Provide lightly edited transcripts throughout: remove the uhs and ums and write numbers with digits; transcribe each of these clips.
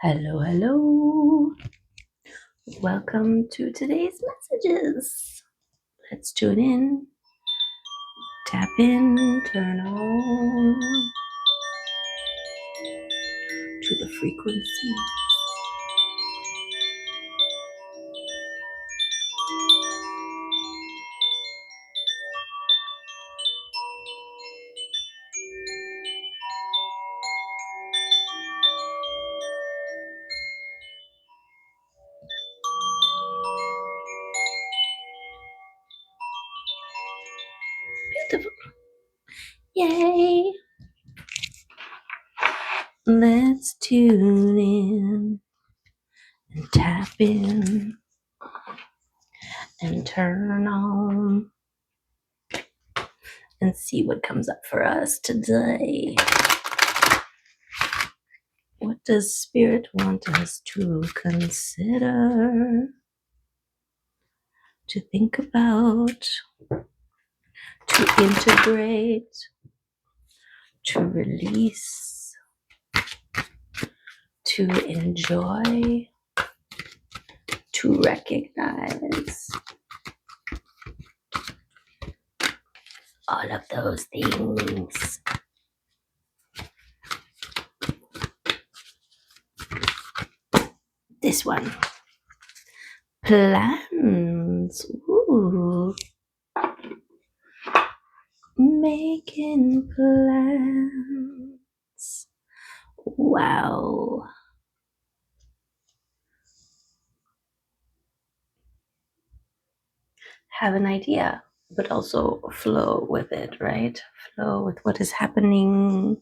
Hello, hello. Welcome to today's messages. Let's tune in, tap in, turn on to the frequency. Beautiful. Yay. Let's tune in and tap in and turn on and see what comes up for us today. What does Spirit want us to consider, to think about, to integrate, to release, to enjoy, to recognize? All of those things. This one. Plans. Ooh. Making plans. Wow. Have an idea, but also flow with it, right? Flow with what is happening,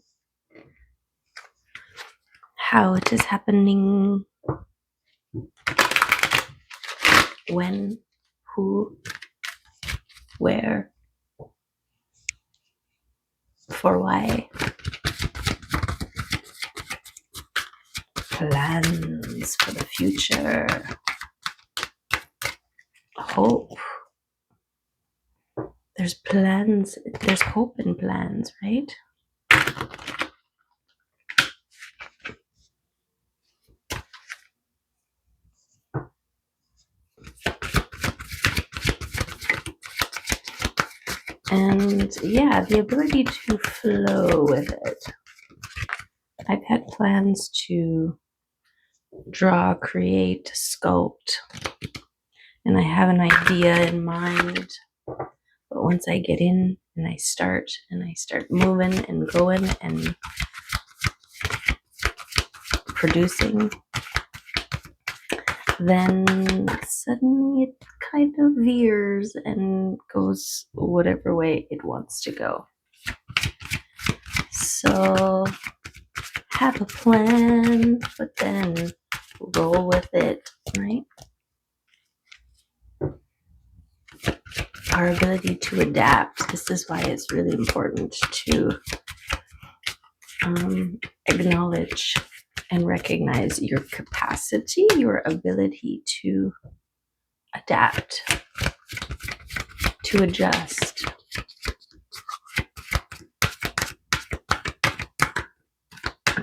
how it is happening, when, who, where, for why. Plans for the future. Hope. There's plans, there's hope in plans, right? And yeah, the ability to flow with it. I've had plans to draw, create, sculpt, and I have an idea in mind. But once I get in and I start moving and going and producing, then suddenly it kind of veers and goes whatever way it wants to go. So have a plan, but then roll with it, right? Our ability to adapt. This is why it's really important to acknowledge and recognize your capacity, your ability to adapt, to adjust,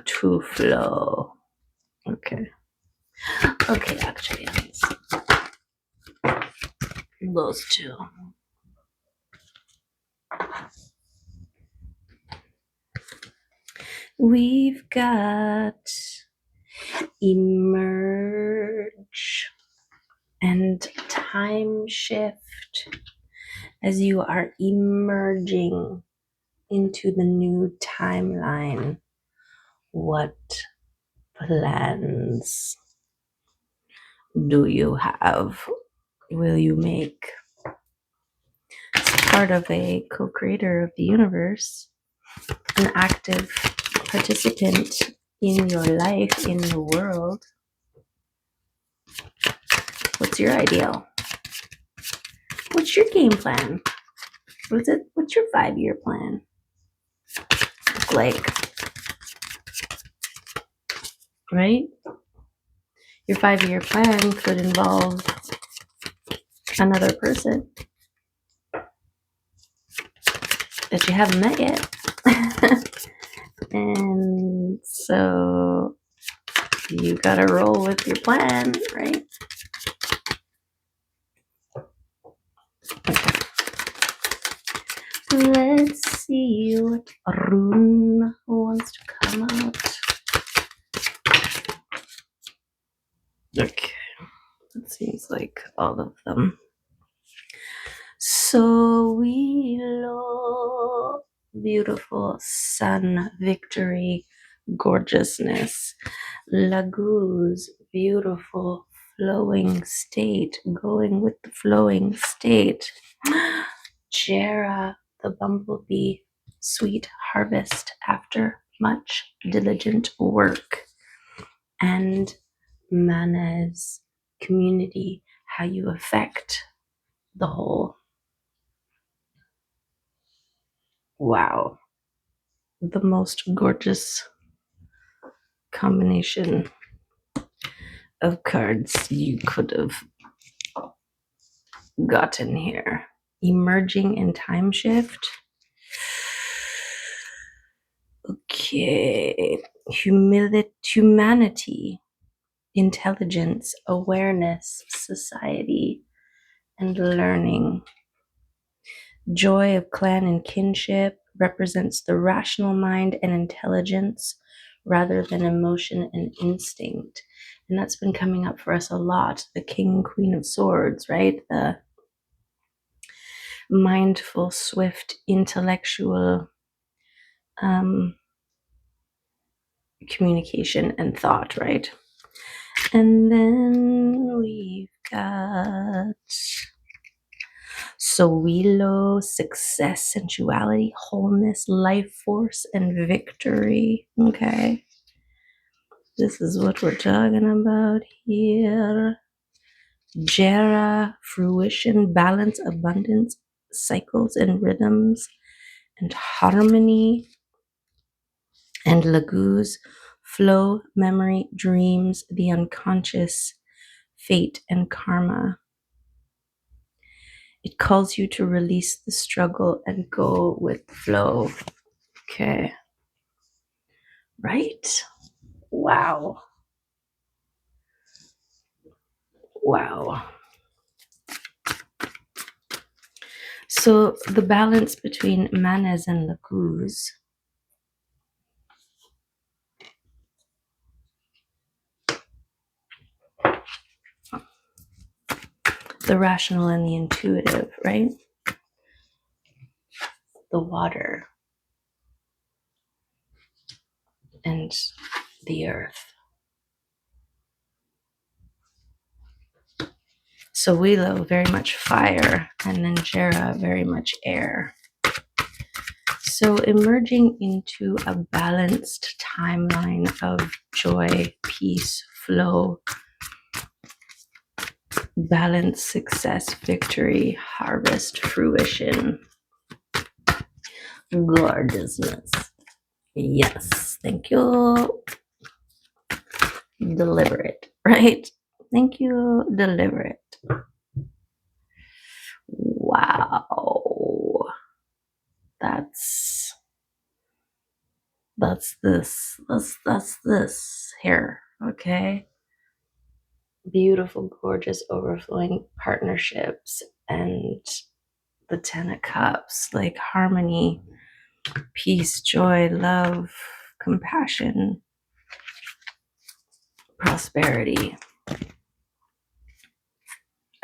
to flow. Okay, actually, those two. We've got emerge and time shift as you are emerging into the new timeline. What plans do you have? Will you make? As part of a co-creator of the universe, an active participant in your life, in the world. What's your ideal? What's your game plan? What's your 5-year plan look like? Right? Your 5-year plan could involve another person that you haven't met yet. And so you gotta roll with your plan, right? Okay. Let's see what rune wants to come out. Okay, that seems like all of them. So we love beautiful sun, victory, gorgeousness. Laguz, beautiful flowing state, going with the flowing state. Jera, the bumblebee, sweet harvest after much diligent work. And Mana's community, how you affect the whole. Wow. The most gorgeous combination of cards you could have gotten here. Emerging in time shift. Okay. Humanity, intelligence, awareness, society, and learning. Joy of clan and kinship represents the rational mind and intelligence rather than emotion and instinct. And that's been coming up for us a lot. The King and Queen of Swords, right? The mindful, swift, intellectual communication and thought, right? And then we've got Sowilo, success, sensuality, wholeness, life force, and victory. Okay. This is what we're talking about here. Jera, fruition, balance, abundance, cycles and rhythms, and harmony. And Laguz, flow, memory, dreams, the unconscious, fate, and karma. It calls you to release the struggle and go with the flow. Okay. Right? Wow. Wow. So the balance between manas and Laguz. The rational and the intuitive, right? The water and the earth. So Wilo, very much fire, and then Jera, very much air. So emerging into a balanced timeline of joy, peace, flow, balance, success, victory, harvest, fruition, gorgeousness. Yes, thank you. Deliberate, right? Thank you. Deliberate. Wow. That's this here. Okay. Beautiful, gorgeous, overflowing partnerships and the 10 of Cups, like harmony, peace, joy, love, compassion, prosperity,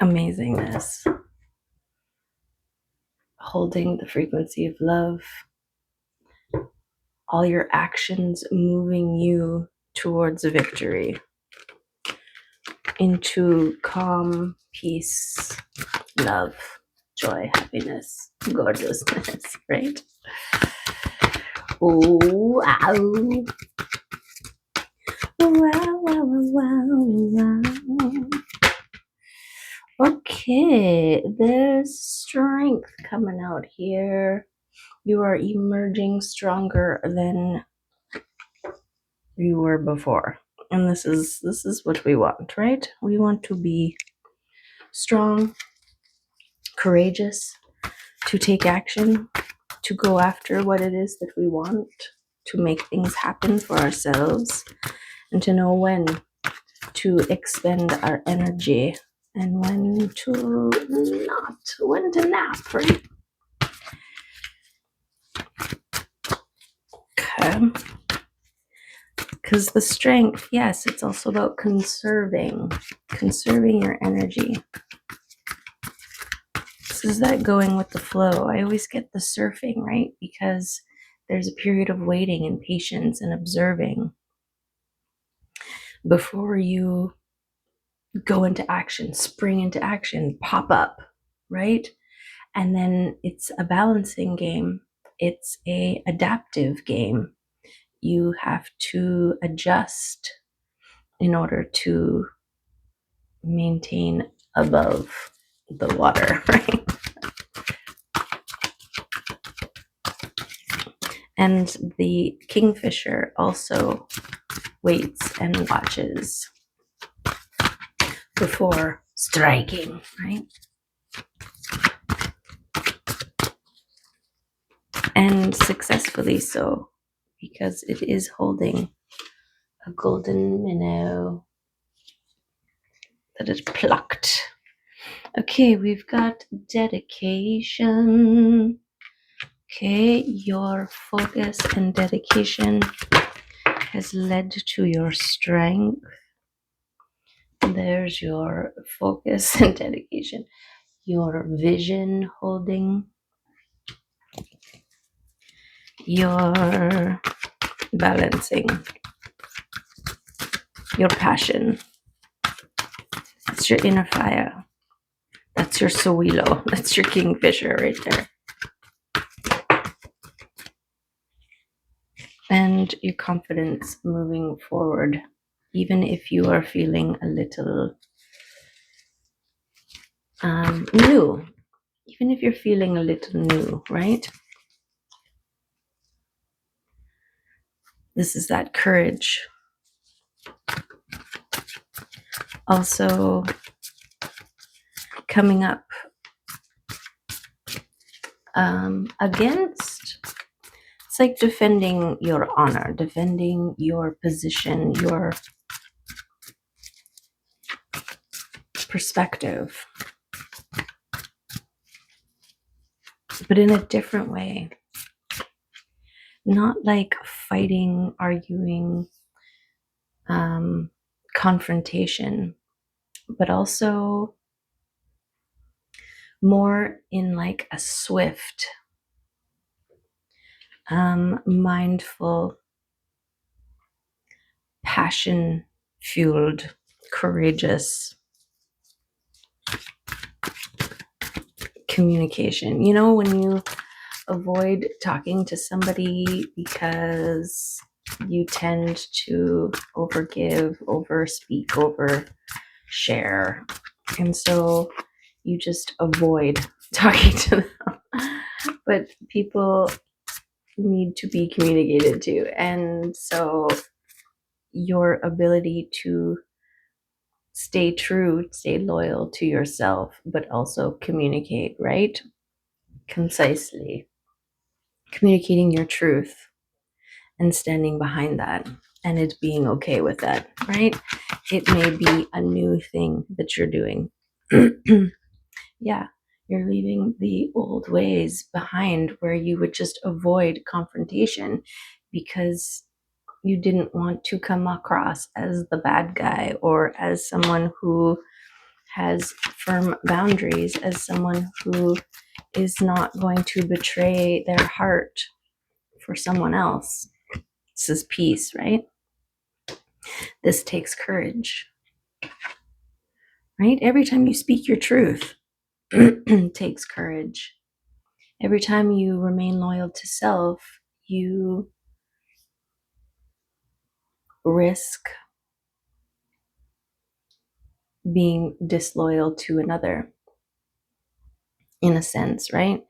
amazingness, holding the frequency of love, all your actions moving you towards victory, into calm, peace, love, joy, happiness, gorgeousness, right? Oh, wow. Wow, wow, wow, wow. Okay, there's strength coming out here. You are emerging stronger than you were before. And this is what we want, right? We want to be strong, courageous, to take action, to go after what it is that we want, to make things happen for ourselves, and to know when to expend our energy and when to not, when to nap, right? Okay. Because the strength, yes, it's also about conserving your energy. This is that going with the flow. I always get the surfing, right? Because there's a period of waiting and patience and observing before you go into action, spring into action, pop up, right? And then it's a balancing game. It's a adaptive game. You have to adjust in order to maintain above the water, right? And the kingfisher also waits and watches before striking, right? And successfully so, because it is holding a golden minnow that is plucked. Okay, we've got dedication. Okay, your focus and dedication has led to your strength. There's your focus and dedication. Your vision holding. Your balancing. Your passion. That's your inner fire. That's your Sowilo. That's your kingfisher right there. And your confidence moving forward, even if you are feeling a little new, even if you're feeling a little new, right? This is that courage. Also coming up against, it's like defending your honor, defending your position, your perspective, but in a different way. Not like fighting, arguing, confrontation, but also more in like a swift, mindful, passion fueled, courageous communication. You know, when you avoid talking to somebody because you tend to overgive, overspeak, overshare, and so you just avoid talking to them. But people need to be communicated to, and so your ability to stay true, stay loyal to yourself, but also communicate, right? Concisely. Communicating your truth and standing behind that and it being okay with that, right? It may be a new thing that you're doing. Yeah, you're leaving the old ways behind where you would just avoid confrontation because you didn't want to come across as the bad guy or as someone who has firm boundaries, as someone who is not going to betray their heart for someone else. This is peace, right? This takes courage, right? Every time you speak your truth, takes courage. Every time you remain loyal to self, you risk being disloyal to another, in a sense, right?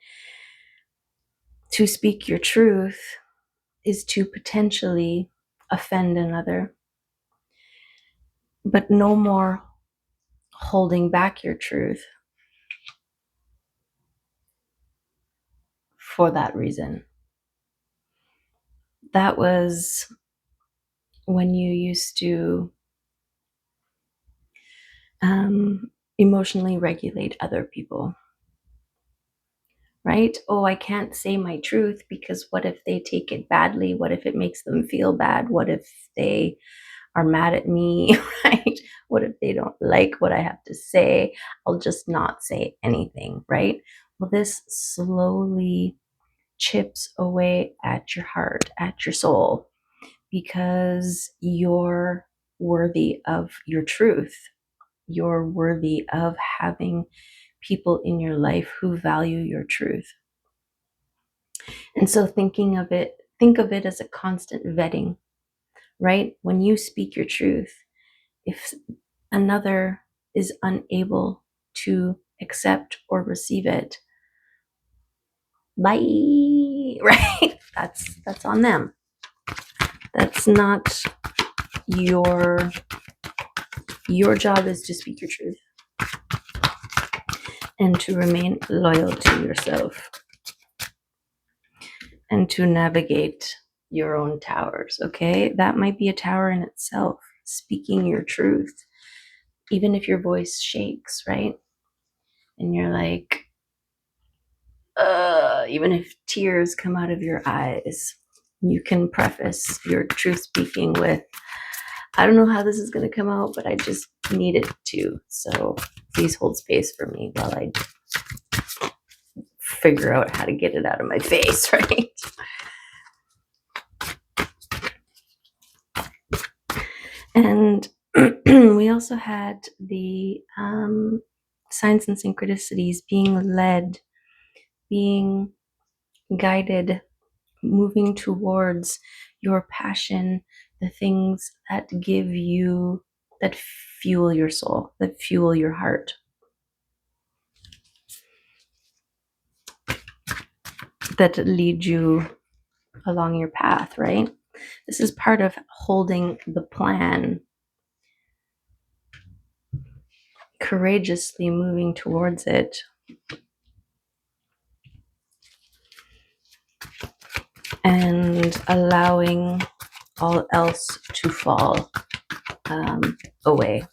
To speak your truth is to potentially offend another, but no more holding back your truth for that reason. That was when you used to emotionally regulate other people, right? Oh, I can't say my truth because what if they take it badly? What if it makes them feel bad? What if they are mad at me, right? What if they don't like what I have to say? I'll just not say anything, right? Well, this slowly chips away at your heart, at your soul, because you're worthy of your truth. You're worthy of having people in your life who value your truth. And so think of it as a constant vetting, right? When you speak your truth, if another is unable to accept or receive it, bye, right? That's on them. That's not your job is to speak your truth and to remain loyal to yourself and to navigate your own towers, okay? That might be a tower in itself, speaking your truth, even if your voice shakes, right? And you're like, even if tears come out of your eyes, you can preface your truth speaking with, I don't know how this is going to come out, but I just need it to. So please hold space for me while I figure out how to get it out of my face, right? And we also had the signs and synchronicities, being led, being guided, moving towards your passion, the things that give you, that fuel your soul, that fuel your heart, that lead you along your path, right? This is part of holding the plan, courageously moving towards it, and allowing all else to fall away,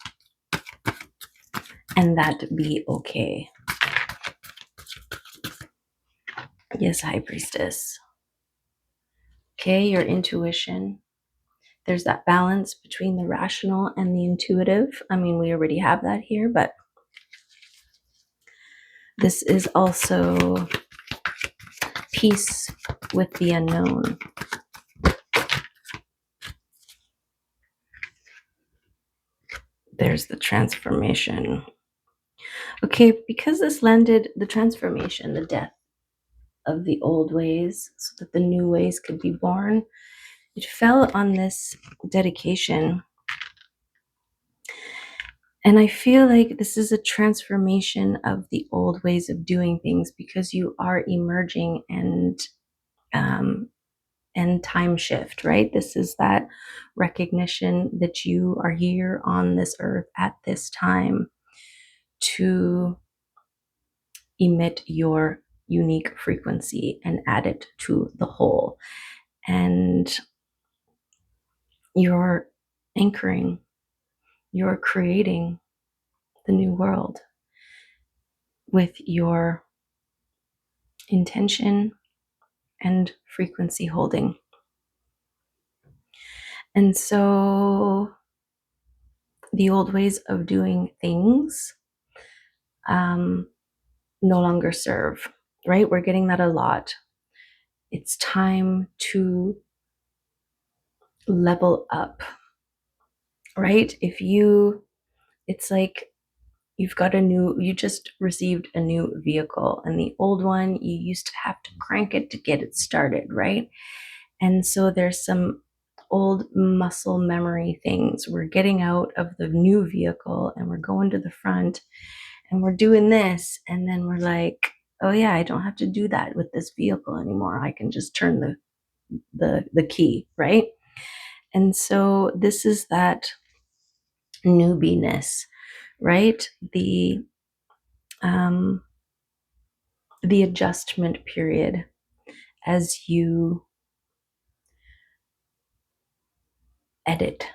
and that be okay. Yes, High Priestess. Okay, your intuition. There's that balance between the rational and the intuitive. I mean, we already have that here, but this is also peace with the unknown. There's the transformation. Okay, because this landed the transformation, the death of the old ways so that the new ways could be born, it fell on this dedication. And I feel like this is a transformation of the old ways of doing things because you are emerging and time shift, right? This is that recognition that you are here on this earth at this time to emit your unique frequency and add it to the whole. And you're anchoring, you're creating the new world with your intention and frequency holding. And so the old ways of doing things no longer serve, right? We're getting that a lot. It's time to level up, right? It's like you just received a new vehicle, and the old one, you used to have to crank it to get it started, right? And so there's some old muscle memory things. We're getting out of the new vehicle and we're going to the front and we're doing this. And then we're like, oh yeah, I don't have to do that with this vehicle anymore. I can just turn the key, right? And so this is that newbiness, right? The adjustment period as you edit,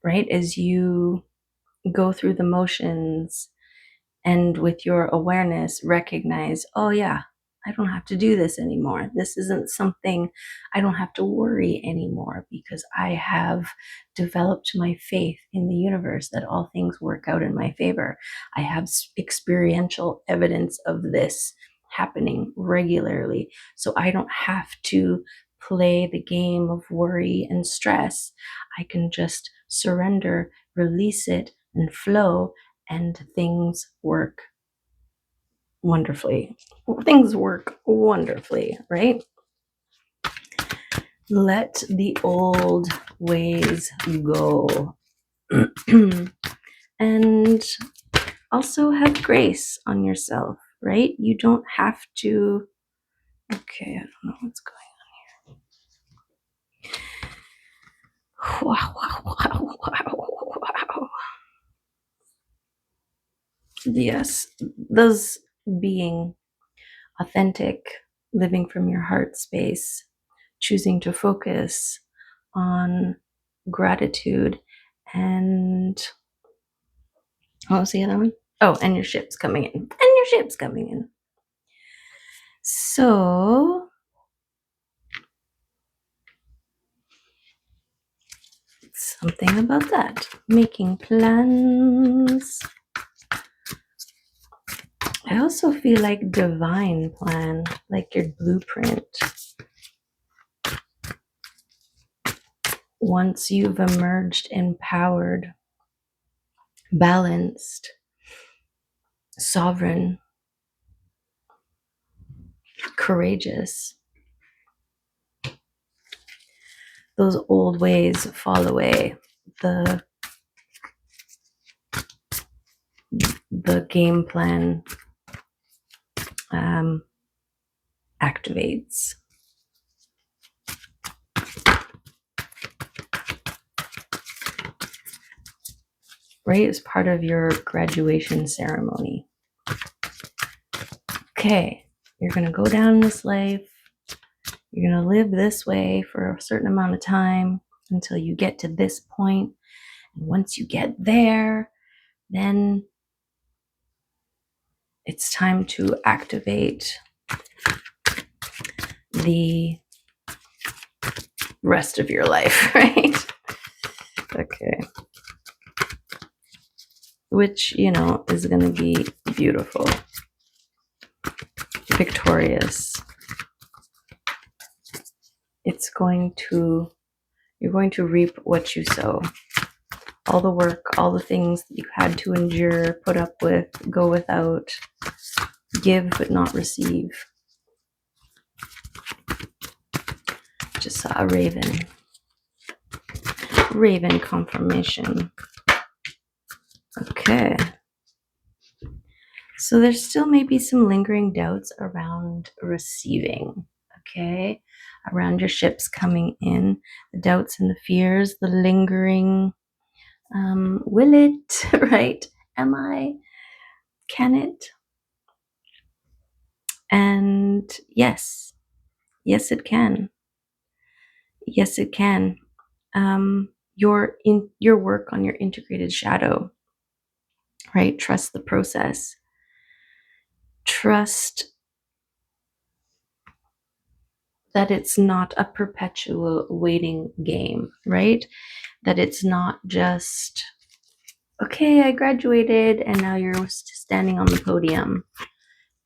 right? As you go through the motions and with your awareness recognize, oh yeah, I don't have to do this anymore. This isn't something I don't have to worry anymore because I have developed my faith in the universe that all things work out in my favor. I have experiential evidence of this happening regularly. So I don't have to play the game of worry and stress. I can just surrender, release it, and flow, and things work wonderfully. Things work wonderfully, right? Let the old ways go. And also have grace on yourself, right? You don't have to. Okay, I don't know what's going on. Wow, wow, wow, wow, wow. Yes, those being authentic, living from your heart space, choosing to focus on gratitude and what was the other one? Oh, and your ship's coming in. And your ship's coming in. So something about that. Making plans. I also feel like divine plan, like your blueprint. Once you've emerged empowered, balanced, sovereign, courageous, those old ways fall away. The game plan activates. Right? As part of your graduation ceremony. Okay, you're going to go down this life. You're going to live this way for a certain amount of time until you get to this point. And once you get there, then it's time to activate the rest of your life, right? Okay. Which, is going to be beautiful, victorious. You're going to reap what you sow. All the work, all the things that you had to endure, put up with, go without, give but not receive. Just saw a raven. Raven confirmation. Okay. So there's still maybe some lingering doubts around receiving, okay? Around your ships coming in, the doubts and the fears, the lingering, will it, right? Am I? Can it? And yes, it can. Yes, it can. Your work on your integrated shadow, right? Trust the process. Trust that it's not a perpetual waiting game, right? That it's not just, okay, I graduated and now you're standing on the podium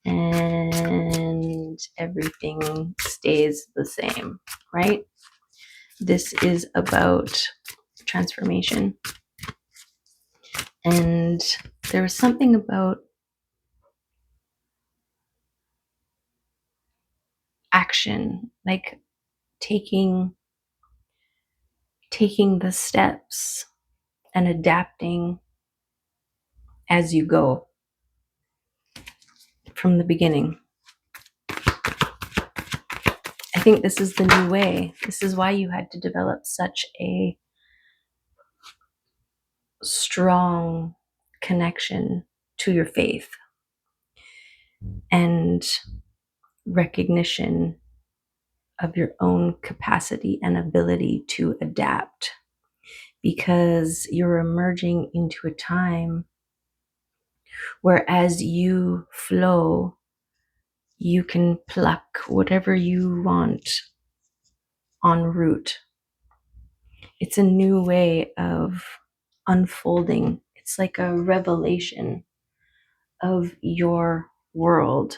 and everything stays the same, right? This is about transformation. And there was something about action, like taking the steps and adapting as you go from the beginning. I think this is the new way. This is why you had to develop such a strong connection to your faith and recognition of your own capacity and ability to adapt because you're emerging into a time where as you flow, you can pluck whatever you want en route. It's a new way of unfolding. It's like a revelation of your world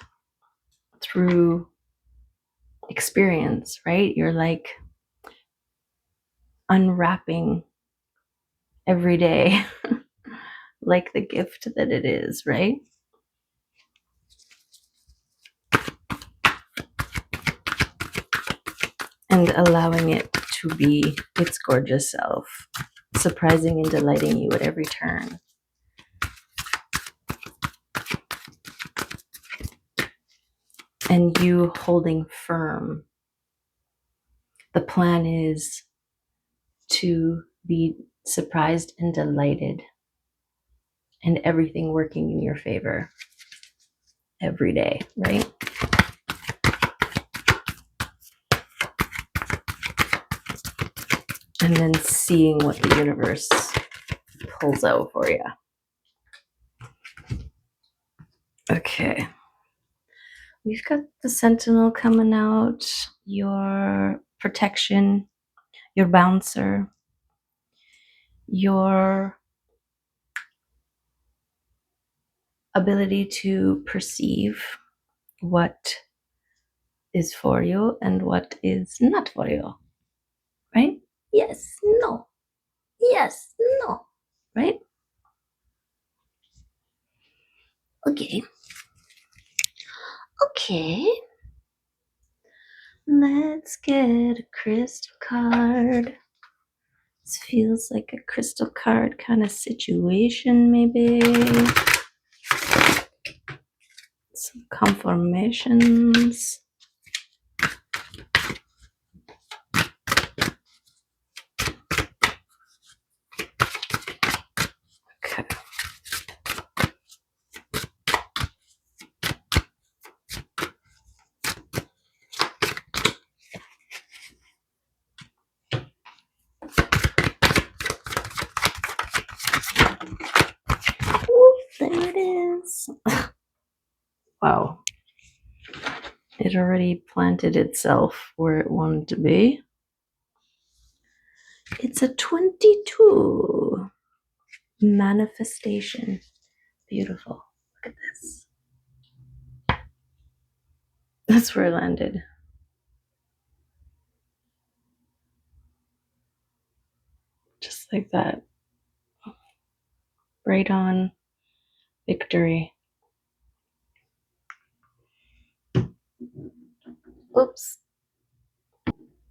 through experience, right? You're like unwrapping every day, like the gift that it is, right? And allowing it to be its gorgeous self, surprising and delighting you at every turn. And you holding firm. The plan is to be surprised and delighted, and everything working in your favor every day, right? And then seeing what the universe pulls out for you. Okay. We've got the Sentinel coming out, your protection, your bouncer, your ability to perceive what is for you and what is not for you, right? Yes, no. Yes, no, right? Okay. Okay. Let's get a crystal card. This feels like a crystal card kind of situation, maybe. Some confirmations. Okay. Ooh, there it is. Wow. It already planted itself where it wanted to be. It's a 22. Manifestation. Beautiful. Look at this. That's where it landed. Just like that. Right on. Victory. Oops.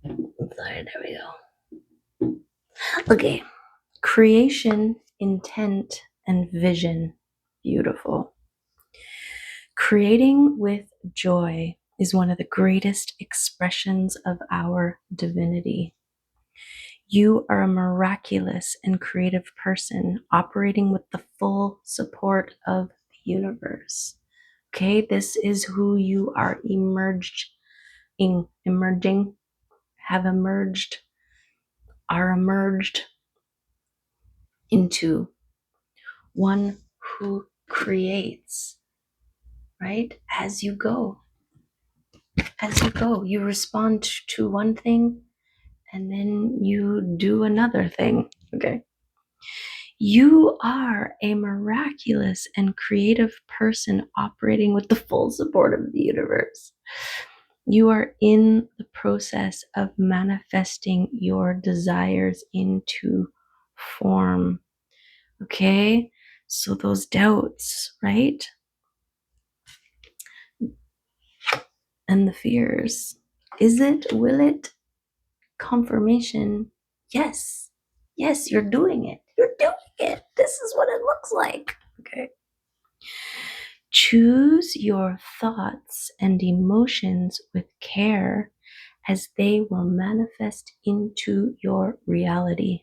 Sorry, there we go. Okay. Creation, intent, and vision. Beautiful. Creating with joy is one of the greatest expressions of our divinity. You are a miraculous and creative person operating with the full support of the universe. Okay, this is who you are emerging, have emerged, are emerged into. One who creates, right? As you go, you respond to one thing and then you do another thing. Okay. You are a miraculous and creative person operating with the full support of the universe. You are in the process of manifesting your desires into form. Okay? So those doubts, right? And the fears. Is it? Will it? Confirmation. Yes. Yes, you're doing it. You're doing it. This is what it looks like. Okay. Choose your thoughts and emotions with care as they will manifest into your reality.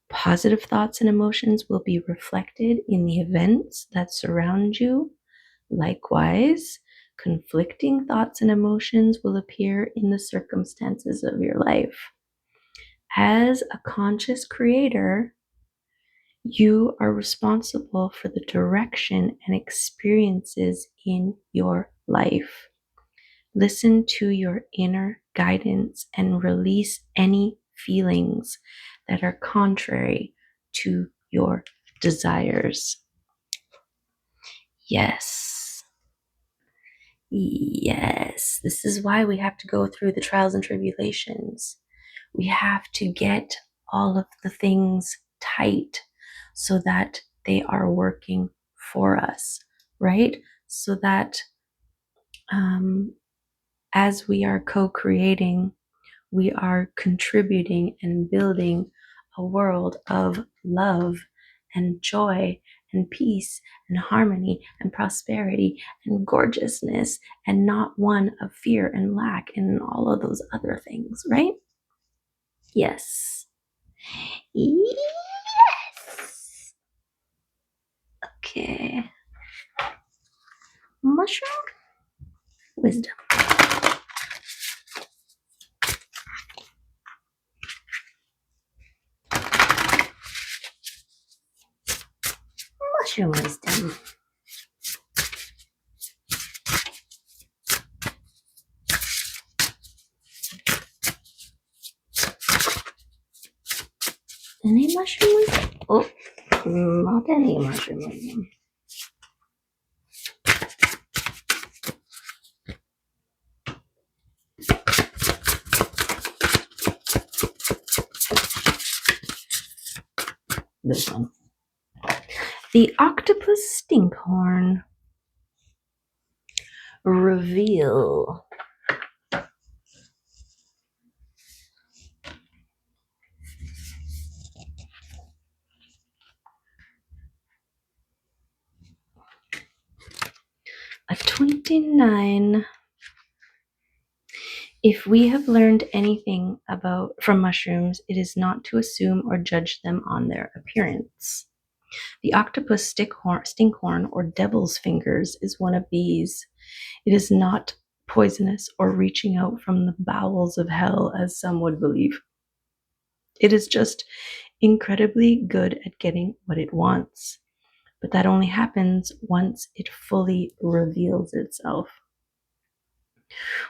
Positive thoughts and emotions will be reflected in the events that surround you. Likewise, conflicting thoughts and emotions will appear in the circumstances of your life. As a conscious creator, you are responsible for the direction and experiences in your life. Listen to your inner guidance and release any feelings that are contrary to your desires. Yes. Yes. This is why we have to go through the trials and tribulations. We have to get all of the things tight so that they are working for us, right? So that as we are co-creating, we are contributing and building a world of love and joy and peace and harmony and prosperity and gorgeousness, and not one of fear and lack and all of those other things, right? Yes. Yes. Okay. Mushroom wisdom. Mushroom wisdom. Any mushroom wisdom? Oh, not any mushroom wisdom. This one. The octopus stinkhorn. Reveal. A 29. If we have learned anything from mushrooms, it is not to assume or judge them on their appearance. The octopus stinkhorn or devil's fingers is one of these. It is not poisonous or reaching out from the bowels of hell, as some would believe. It is just incredibly good at getting what it wants. But that only happens once it fully reveals itself.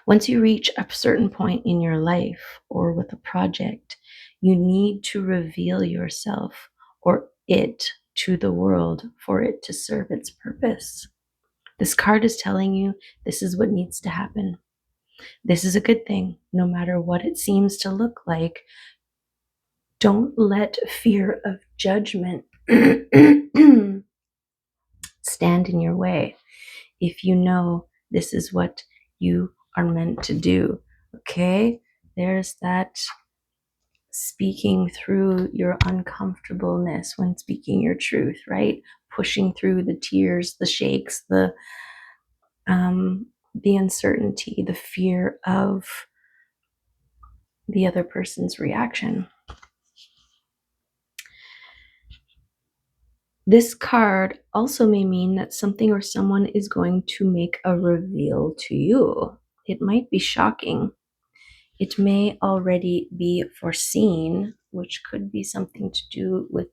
Once you reach a certain point in your life or with a project, you need to reveal yourself or it to the world for it to serve its purpose. This card is telling you this is what needs to happen. This is a good thing, no matter what it seems to look like. Don't let fear of judgment stand in your way if you know this is what you are meant to do. Okay? There's that speaking through your uncomfortableness when speaking your truth, right? Pushing through the tears, the shakes, the uncertainty, the fear of the other person's reaction. This card also may mean that something or someone is going to make a reveal to you. It might be shocking. It may already be foreseen, which could be something to do with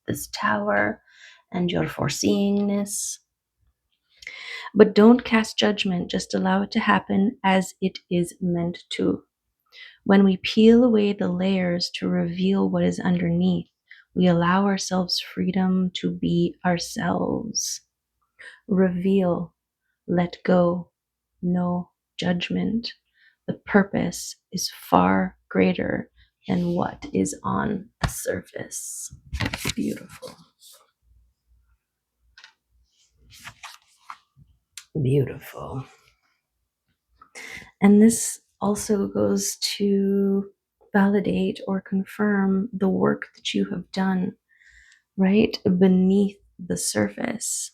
this tower and your foreseeingness. But don't cast judgment, just allow it to happen as it is meant to. When we peel away the layers to reveal what is underneath, we allow ourselves freedom to be ourselves. Reveal, let go, no judgment. The purpose is far greater than what is on the surface. Beautiful. Beautiful. And this also goes to validate or confirm the work that you have done, right? Beneath the surface.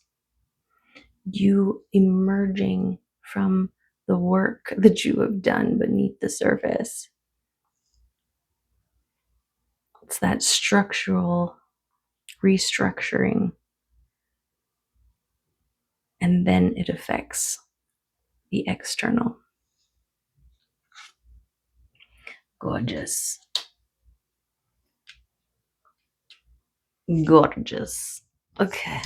You emerging from the work that you have done beneath the surface. It's that structural restructuring. And then it affects the external. Gorgeous. Gorgeous. Okay.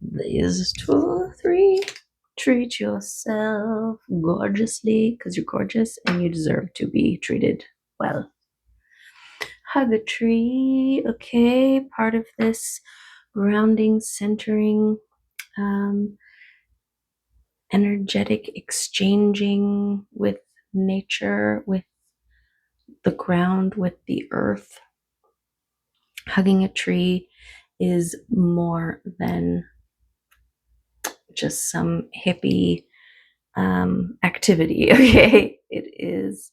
These 2, 3. Treat yourself gorgeously because you're gorgeous and you deserve to be treated well. Hug a tree. Okay. Part of this grounding, centering, energetic exchanging with nature, with the ground, with the earth. Hugging a tree is more than just some hippie activity, okay? It is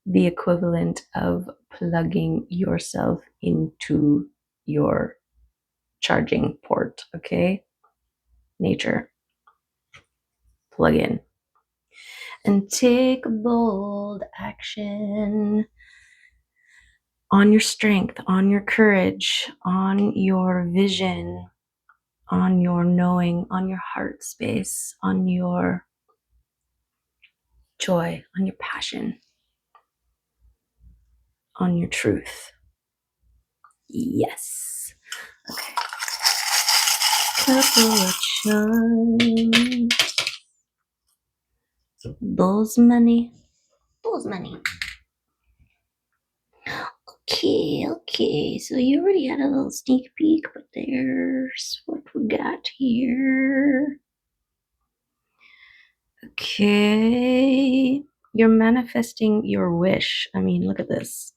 the equivalent of plugging yourself into your charging port, okay? Nature, plug in. And take bold action on your strength, on your courage, on your vision, on your knowing, on your heart space, on your joy, on your passion, on your truth. Yes. Okay. Couple of charms. Those money. Okay. So you already had a little sneak peek, but there's what we got here. Okay. You're manifesting your wish. I mean, look at this.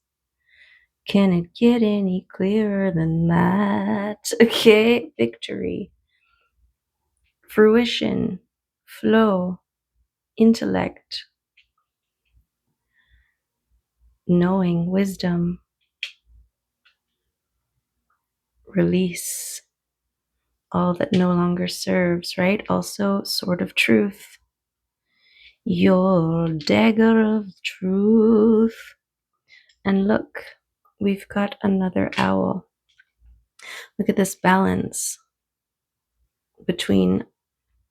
Can it get any clearer than that? Okay. Victory, fruition, flow, intellect, knowing, wisdom, release, all that no longer serves, right? Also, sword of truth, your dagger of truth. And look, we've got another owl. Look at this balance between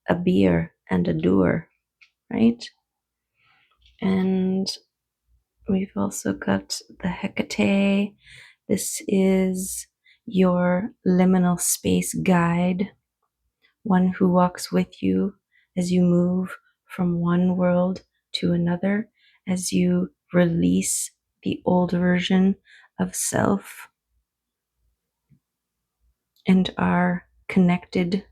a beer and a doer, right? And we've also got the Hecate. This is your liminal space guide, one who walks with you as you move from one world to another, as you release the old version of self and are connected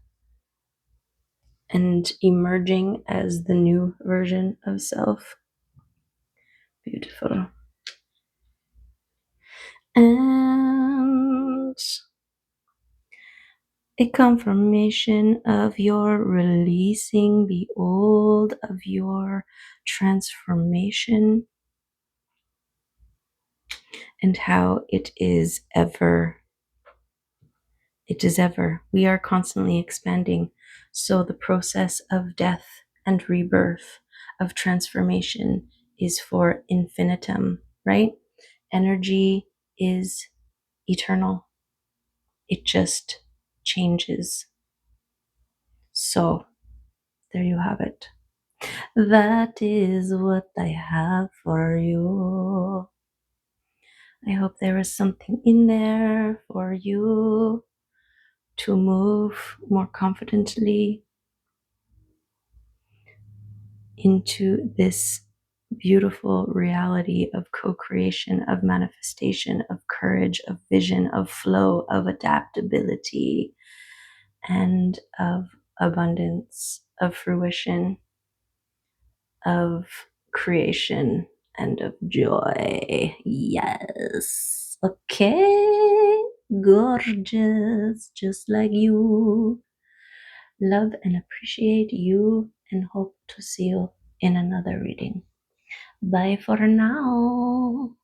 and emerging as the new version of self. Beautiful. And a confirmation of your releasing the old, of your transformation, and how it is ever. It is ever. We are constantly expanding. So the process of death and rebirth, of transformation, is for infinitum, right? Energy is eternal. It just changes. So there you have it. That is what I have for you. I hope there is something in there for you to move more confidently into this beautiful reality of co-creation, of manifestation, of courage, of vision, of flow, of adaptability, and of abundance, of fruition, of creation, and of joy. Yes. Okay. Gorgeous. Just like you. Love and appreciate you and hope to see you in another reading. Bye for now.